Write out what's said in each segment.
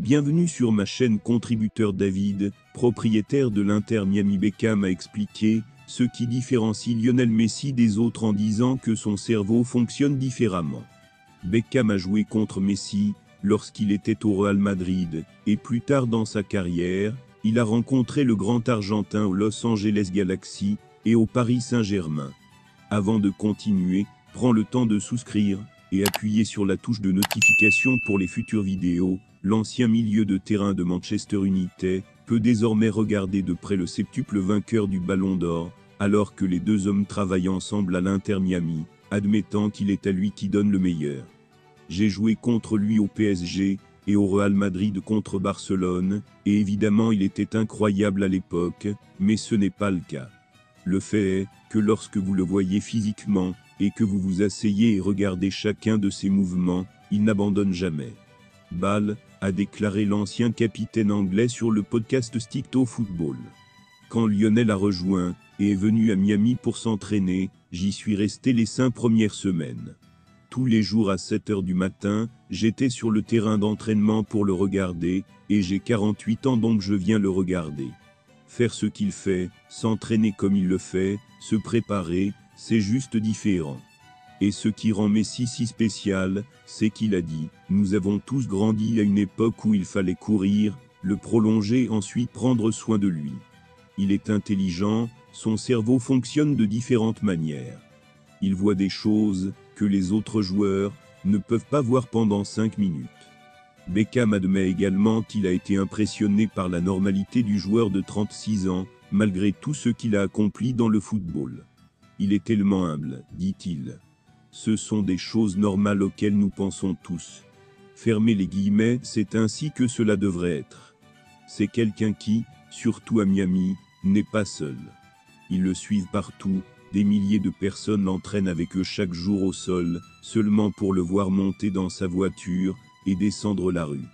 Bienvenue sur ma chaîne Contributeur David, propriétaire de l'Inter Miami. Beckham a expliqué ce qui différencie Lionel Messi des autres en disant que son cerveau fonctionne différemment. Beckham a joué contre Messi lorsqu'il était au Real Madrid, et plus tard dans sa carrière, il a rencontré le grand Argentin au Los Angeles Galaxy et au Paris Saint-Germain. Avant de continuer, prends le temps de souscrire et appuyer sur la touche de notification pour les futures vidéos. L'ancien milieu de terrain de Manchester United peut désormais regarder de près le septuple vainqueur du Ballon d'Or, alors que les deux hommes travaillent ensemble à l'Inter Miami, admettant qu'il est à lui qui donne le meilleur. J'ai joué contre lui au PSG et au Real Madrid contre Barcelone, et évidemment il était incroyable à l'époque, mais ce n'est pas le cas. Le fait est que lorsque vous le voyez physiquement, et que vous vous asseyez et regardez chacun de ses mouvements, il n'abandonne jamais. Ball, a déclaré l'ancien capitaine anglais sur le podcast Stick to Football. Quand Lionel a rejoint et est venu à Miami pour s'entraîner, j'y suis resté les 5 premières semaines. Tous les jours à 7 h du matin, j'étais sur le terrain d'entraînement pour le regarder, et j'ai 48 ans donc je viens le regarder. Faire ce qu'il fait, s'entraîner comme il le fait, se préparer, c'est juste différent. Et ce qui rend Messi si spécial, c'est qu'il a dit « Nous avons tous grandi à une époque où il fallait courir, le prolonger et ensuite prendre soin de lui. » Il est intelligent, son cerveau fonctionne de différentes manières. Il voit des choses que les autres joueurs ne peuvent pas voir pendant 5 minutes. Beckham admet également qu'il a été impressionné par la normalité du joueur de 36 ans, malgré tout ce qu'il a accompli dans le football. Il est tellement humble, dit-il. Ce sont des choses normales auxquelles nous pensons tous. Fermez les guillemets, c'est ainsi que cela devrait être. C'est quelqu'un qui, surtout à Miami, n'est pas seul. Ils le suivent partout, des milliers de personnes l'entraînent avec eux chaque jour au sol, seulement pour le voir monter dans sa voiture et descendre la rue.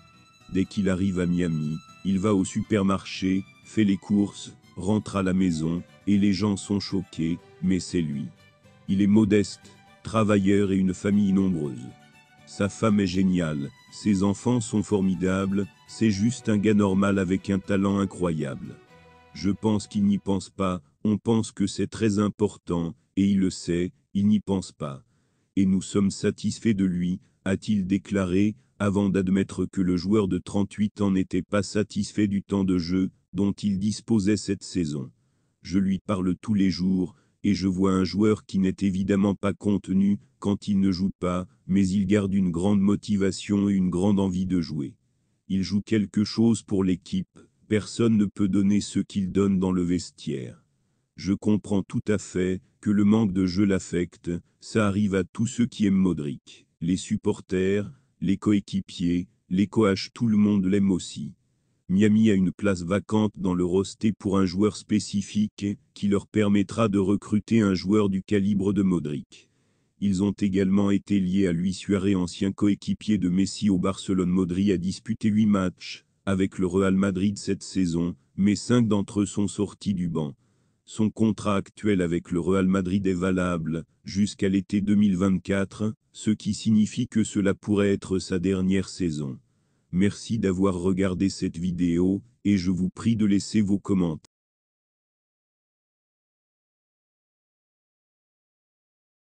Dès qu'il arrive à Miami, il va au supermarché, fait les courses, rentre à la maison, et les gens sont choqués, mais c'est lui. Il est modeste, travailleur et une famille nombreuse. Sa femme est géniale, ses enfants sont formidables, c'est juste un gars normal avec un talent incroyable. Je pense qu'il n'y pense pas, on pense que c'est très important, et il le sait, il n'y pense pas. Et nous sommes satisfaits de lui, a-t-il déclaré, avant d'admettre que le joueur de 38 ans n'était pas satisfait du temps de jeu dont il disposait cette saison. Je lui parle tous les jours, et je vois un joueur qui n'est évidemment pas contenu quand il ne joue pas, mais il garde une grande motivation et une grande envie de jouer. Il joue quelque chose pour l'équipe, personne ne peut donner ce qu'il donne dans le vestiaire. Je comprends tout à fait que le manque de jeu l'affecte, ça arrive à tous ceux qui aiment Modric. Les supporters, les coéquipiers, les coachs, tout le monde l'aime aussi. Miami a une place vacante dans le roster pour un joueur spécifique qui leur permettra de recruter un joueur du calibre de Modric. Ils ont également été liés à Luis Suarez, ancien coéquipier de Messi au Barcelone. Modric a disputé 8 matchs avec le Real Madrid cette saison, mais 5 d'entre eux sont sortis du banc. Son contrat actuel avec le Real Madrid est valable jusqu'à l'été 2024, ce qui signifie que cela pourrait être sa dernière saison. Merci d'avoir regardé cette vidéo, et je vous prie de laisser vos commentaires.